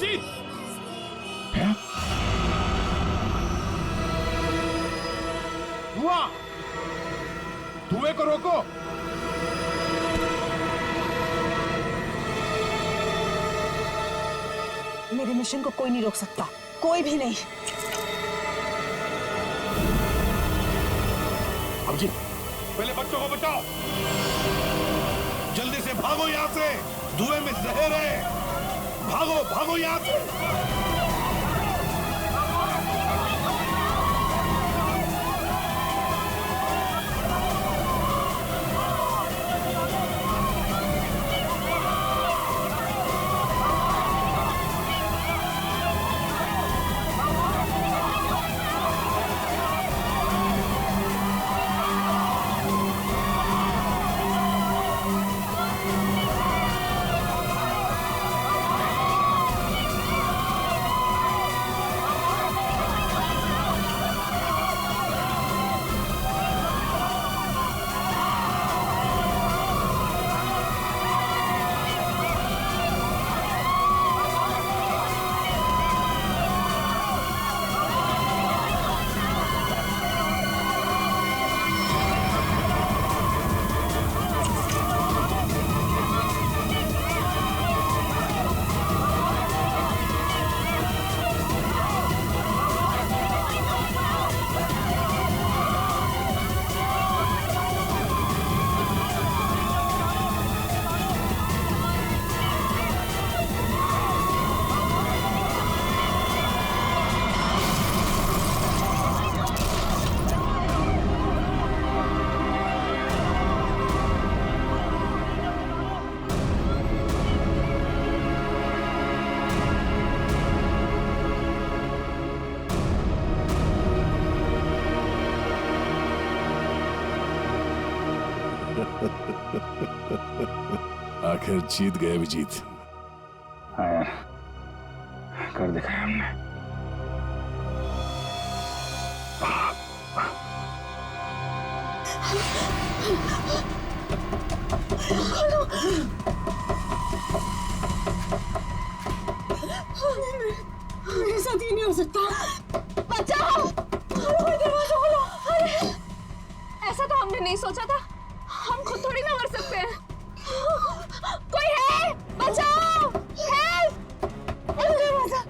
अभिजीत हैं? धुआं, धुएं को रोको। मेरे मिशन को कोई नहीं रोक सकता, कोई भी नहीं। अभिजीत, पहले बच्चों को बचाओ। जल्दी से भागो यहाँ से, धुएं में जहर है। भागो भागो यहाँ से। आखिर जीत गए अभिजीत। हाँ यार, कर दिखाया हमने। मेरे साथ ये नहीं हो सकता। बचाओ! दरवाजा खोलो! अरे! ऐसा तो हमने नहीं सोचा था। हम खुद थोड़ी ना मर सकते हैं। कोई है? बचाओ! हेल्प! दरवाजा!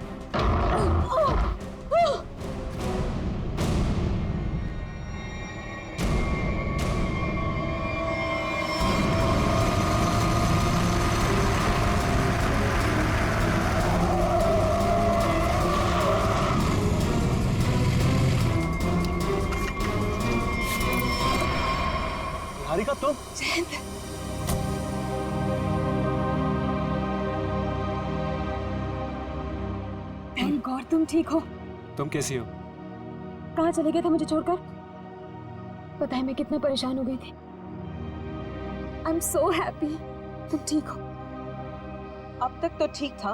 हारिका तुम? जयंत! थैंक गॉड तुम ठीक हो। तुम कैसी हो? कहाँ चले गए थे मुझे छोड़कर? पता है मैं कितना परेशान हो गई थी। आई एम सो हैप्पी तुम ठीक हो। अब तक तो ठीक था,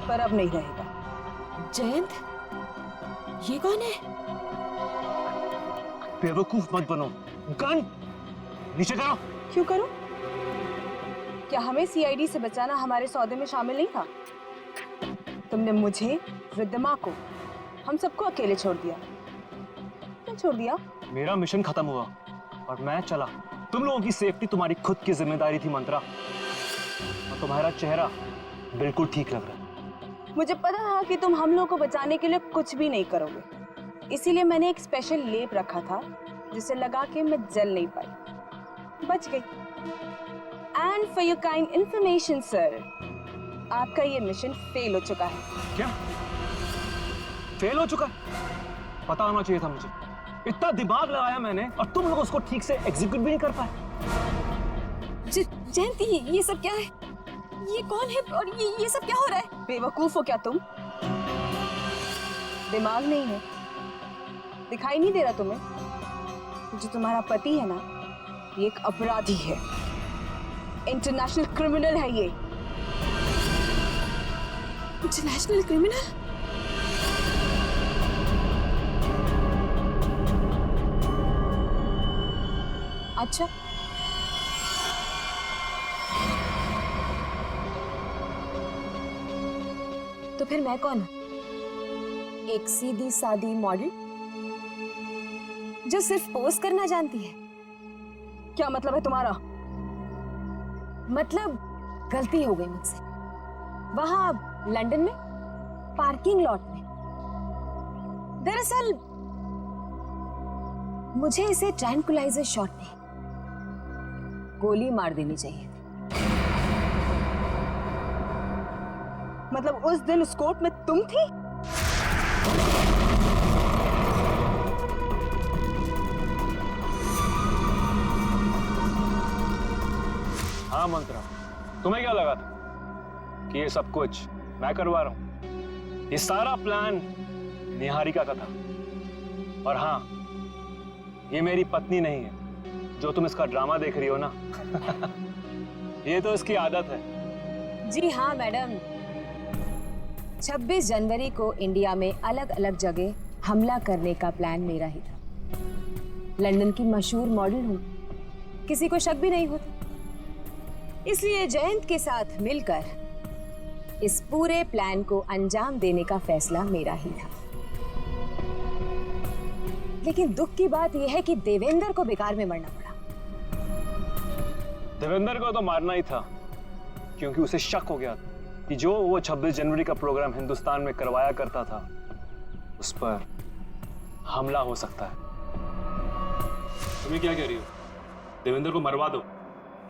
पर अब नहीं रहेगा। जयंत, ये कौन है? बेवकूफ मत बनो। गन नीचे करो। क्यों करूं? क्या हमें सीआईडी से बचाना हमारे सौदे में शामिल नहीं था? तुमने मुझे, रिद्धिमा को, हम सबको अकेले छोड़ दिया। क्यों छोड़ दिया? मेरा मिशन खत्म हुआ और मैं चला। तुम लोगों की सेफ्टी तुम्हारी खुद की जिम्मेदारी थी मंत्रा, और तुम्हारा चेहरा बिल्कुल ठीक लग रहा है। मुझे पता था कि तुम हम लोगों को बचाने के लिए कुछ भी नहीं करोगे, इसीलिए मैंने एक स्पेशल लेप रखा था जिसे लगा के मैं जल नहीं पाई, बच गई। And for your kind information sir, आपका ये मिशन फेल हो चुका है। क्या फेल हो चुका है? पता होना चाहिए था मुझे। इतना दिमाग लगाया मैंने और तुम लोग उसको ठीक से एग्जीक्यूट भी नहीं कर पाए। जयंती, ये सब क्या है? ये कौन है और ये सब क्या हो रहा है? बेवकूफ हो क्या तुम? दिमाग नहीं है? दिखाई नहीं दे रहा तुम्हें? जो तुम्हारा पति है ना, ये एक अपराधी है, इंटरनेशनल क्रिमिनल है ये। International criminal? अच्छा, फिर मैं कौन हूं? एक सीधी सादी मॉडल जो सिर्फ पोज करना जानती है। क्या मतलब है तुम्हारा? मतलब गलती हो गई मुझसे वहां लंदन में पार्किंग लॉट में। दरअसल मुझे इसे ट्रैंकुलाइजर शॉट में गोली मार देनी चाहिए। मतलब उस दिन उस कोर्ट में तुम थी? हाँ मंत्रा, तुम्हें क्या लगा था कि ये सब कुछ मैं करवा रहा हूं? ये सारा प्लान निहारिका का था। और हाँ, ये मेरी पत्नी नहीं है जो तुम इसका ड्रामा देख रही हो ना। ये तो इसकी आदत है। जी हाँ मैडम, 26 जनवरी को इंडिया में अलग अलग जगह हमला करने का प्लान मेरा ही था। लंदन की मशहूर मॉडल हूँ, किसी को शक भी नहीं होता। इसलिए जयंत के साथ मिलकर इस पूरे प्लान को अंजाम देने का फैसला मेरा ही था। लेकिन दुख की बात यह है कि देवेंद्र को बेकार में मरना पड़ा। देवेंद्र को तो मारना ही था, क्योंकि उसे शक हो गया कि जो वो 26 जनवरी का प्रोग्राम हिंदुस्तान में करवाया करता था उस पर हमला हो सकता है। तुम्हें क्या कह रही हो? देवेंद्र को मरवा दो,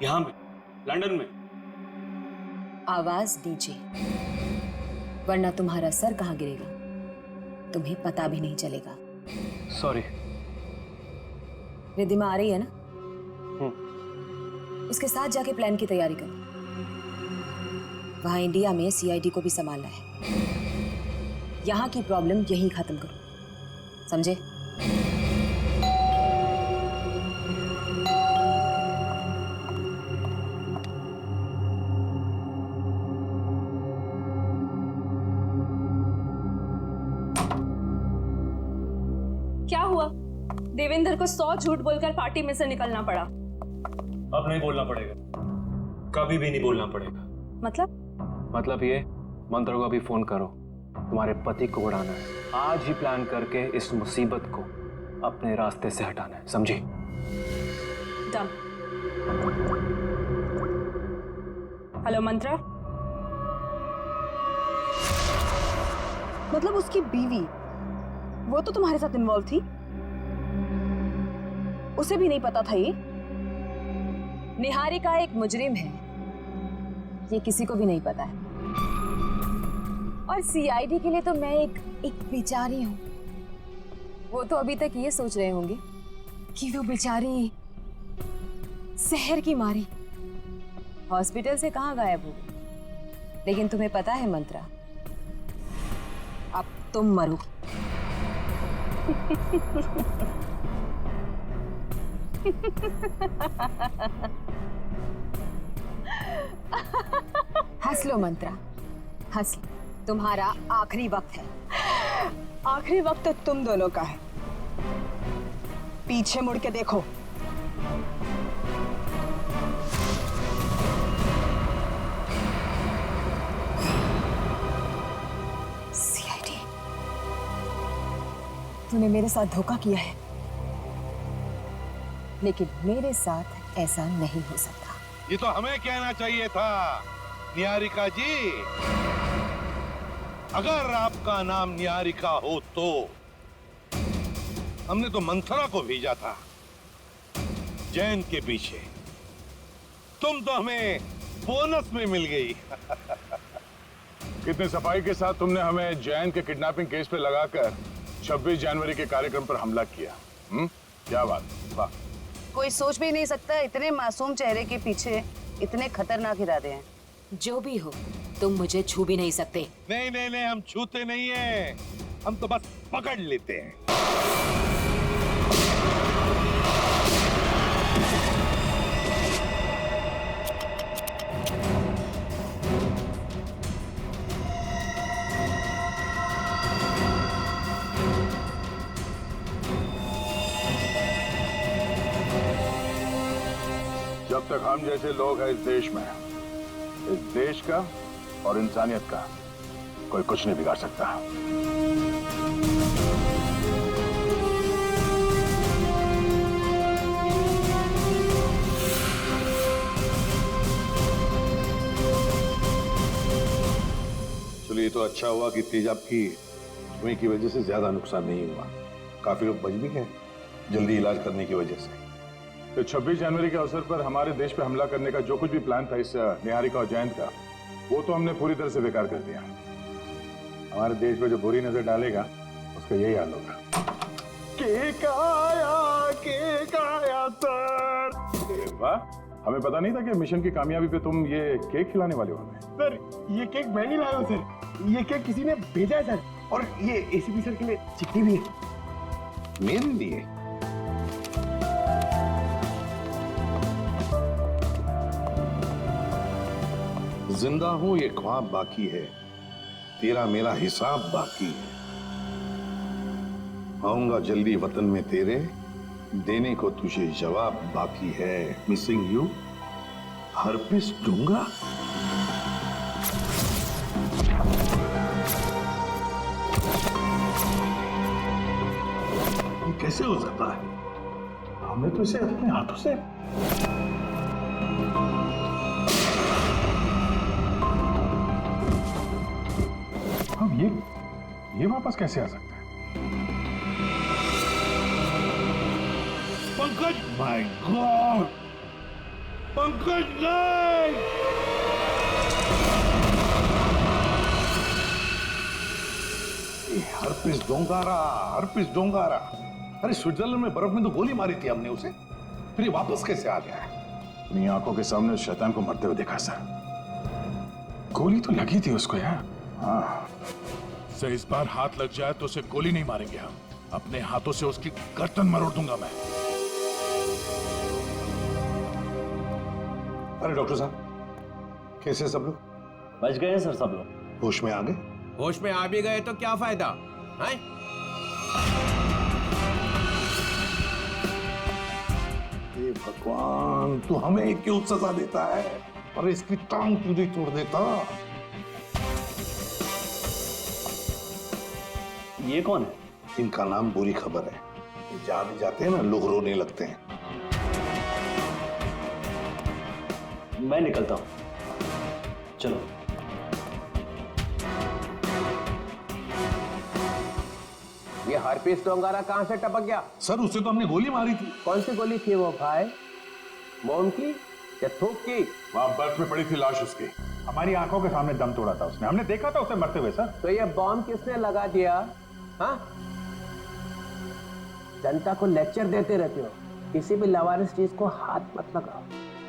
यहां में लंदन में। आवाज दीजिए, वरना तुम्हारा सर कहां गिरेगा तुम्हें पता भी नहीं चलेगा। सॉरी। रिद्धिमा आ रही है ना? उसके साथ जाके प्लान की तैयारी करो। वहां इंडिया में सीआईडी को भी संभालना है। यहां की प्रॉब्लम यहीं खत्म करो, समझे? क्या हुआ? देवेंद्र को 100 झूठ बोलकर पार्टी में से निकलना पड़ा। अब नहीं बोलना पड़ेगा, कभी भी नहीं बोलना पड़ेगा। मतलब ये, मंत्र को अभी फोन करो, तुम्हारे पति को उड़ाना है। आज ही प्लान करके इस मुसीबत को अपने रास्ते से हटाना है, समझी? डन। हेलो मंत्रा। मतलब उसकी बीवी, वो तो तुम्हारे साथ इन्वॉल्व थी? उसे भी नहीं पता था ये? निहारिका एक मुजरिम है, ये किसी को भी नहीं पता है। और सीआईडी के लिए तो मैं एक बेचारी हूं। वो तो अभी तक ये सोच रहे होंगे कि वो बेचारी शहर की मारी हॉस्पिटल से कहां गायब हो गई। लेकिन तुम्हें पता है मंत्रा, अब तुम मरो। हंस लो मंत्रा, हंस लो। तुम्हारा आखिरी वक्त है। आखिरी वक्त तो तुम दोनों का है। पीछे मुड़ के देखो। सीआईडी, तूने मेरे साथ धोखा किया है, लेकिन मेरे साथ ऐसा नहीं हो सकता। ये तो हमें कहना चाहिए था निहारिका जी। अगर आपका नाम निहारिका हो तो हमने तो मंथरा को भेजा था जैन के पीछे। तुम तो हमें बोनस में मिल गई। कितनी सफाई के साथ तुमने हमें जैन के किडनैपिंग केस पे लगाकर 26 जनवरी के कार्यक्रम पर हमला किया। क्या बात, वाह। कोई सोच भी नहीं सकता इतने मासूम चेहरे के पीछे इतने खतरनाक इरादे हैं। जो भी हो, तुम मुझे छू भी नहीं सकते। नहीं नहीं नहीं, हम छूते नहीं हैं, हम तो बस पकड़ लेते हैं। जब तक हम जैसे लोग हैं इस देश में, इस देश का और इंसानियत का कोई कुछ नहीं बिगाड़ सकता। चलिए, तो अच्छा हुआ कि तेजाब की धुएं की वजह से ज्यादा नुकसान नहीं हुआ। काफी लोग बच भी गए जल्दी इलाज करने की वजह से। तो 26 जनवरी के अवसर पर हमारे देश पे हमला करने का जो कुछ भी प्लान था इस निहारिका और जयंत का, वो तो हमने पूरी तरह से बेकार कर दिया। हमारे देश पे जो बुरी नजर डालेगा उसका यही हाल होगा। केक आया सर। वाह, हमें पता नहीं था कि मिशन की कामयाबी पे तुम ये केक खिलाने वाले हो हमें। सर, ये केक मैं नहीं लाया हूं सर, ये केक किसी ने भेजा है सर। और ये एसीपी सर के लिए चिट्ठी भी है। मेरे लिए? जिंदा हूं ये ख्वाब बाकी है, तेरा मेरा हिसाब बाकी है। आऊंगा जल्दी वतन में तेरे, देने को तुझे जवाब बाकी है। मिसिंग यू, हर्पिस दूंगा। ये कैसे हो सकता है? हमने तो इसे अपने हाथों से अब ये वापस कैसे आ सकता है? पंकज, माय गॉड, पंकज नहीं! हर्पिस डोंगारा। अरे स्विट्जरलैंड में बर्फ में तो गोली मारी थी हमने उसे, फिर ये वापस कैसे आ गया है? अपनी आंखों के सामने उस शैतान को मरते हुए देखा सर। गोली तो लगी थी उसको यार। हाँ, से इस बार हाथ लग जाए तो उसे गोली नहीं मारेंगे हम, अपने हाथों से उसकी गर्दन मरोड़ दूंगा मैं। अरे डॉक्टर साहब, कैसे सब लोग? बच गए हैं सर सब लोग। होश में आ गए? होश में आ भी गए तो क्या फायदा है? हे भगवान, तू हमें क्यों सजा देता है? अरे इसकी टांग क्यों नहीं तोड़ देता? ये कौन है? इनका नाम बुरी खबर है। जहां भी जाते हैं ना, लोग रोने लगते हैं। मैं निकलता हूं, चलो। ये हरपीस डोंगारा कहां से टपक गया? सर, उसे तो हमने गोली मारी थी। कौन सी गोली थी वो भाई? मोम की या थूक की? वहां बर्फ में पड़ी थी लाश उसकी, हमारी आंखों के सामने दम तोड़ा था उसने, हमने देखा था उसे मरते हुए सर। तो ये बॉम्ब किसने लगा दिया? हाँ, जनता को लेक्चर देते रहते हो, किसी भी लवारिस चीज को हाथ मत लगाओ।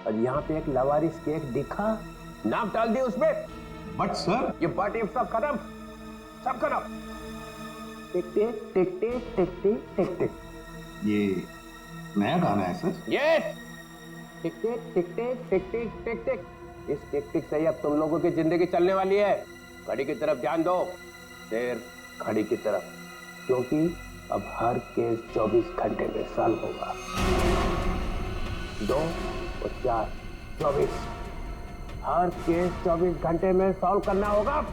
और यहाँ पे एक लवारिस केक दिखा, नाम डाल दिया उसमें। बट सर, ये बट इफ सब खत्म, सब खत्म। टिक टिक टिक टिक टिक टिक टिक टिक। ये नया गाना है सर? यस, टिक टिक टिक टिक टिक टिक टिक टिक। इस टिक टिक से ही अब तुम लोगों की जिंदगी चलने वाली है। घड़ी की तरफ ध्यान दो, शेर घड़ी की तरफ, क्योंकि अब हर केस 24 घंटे में सॉल्व होगा। 2 और 4, 24। हर केस 24 घंटे में सॉल्व करना होगा।